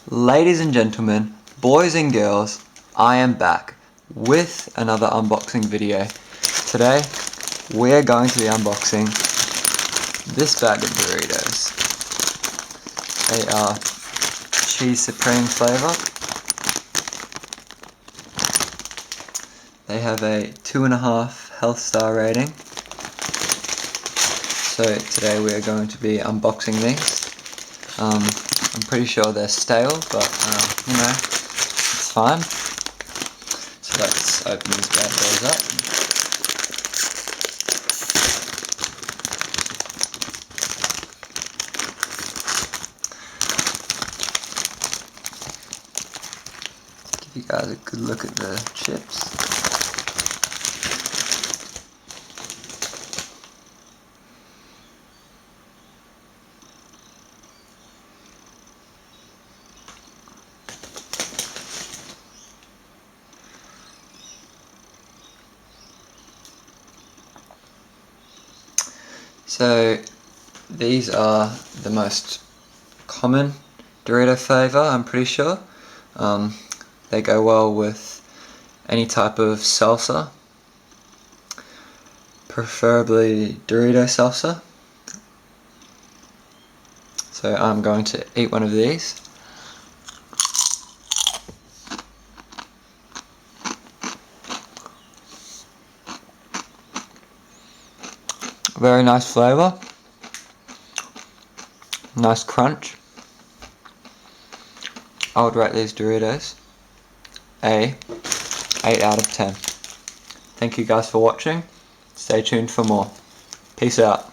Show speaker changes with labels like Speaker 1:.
Speaker 1: Ladies and gentlemen, boys and girls, I am back with another unboxing video. Today, we're going to be unboxing this bag of Doritos. They are cheese supreme flavor. They have a 2.5 health star rating. So today we are going to be unboxing these. I'm pretty sure they're stale, but you know, it's fine. So let's open these bad boys up. Give you guys a good look at the chips. So these are the most common Dorito flavor, I'm pretty sure. They go well with any type of salsa, preferably Dorito salsa. So I'm going to eat one of these. Very nice flavor, nice crunch. I would rate these Doritos a 8 out of 10. Thank you guys for watching. Stay tuned for more. Peace out.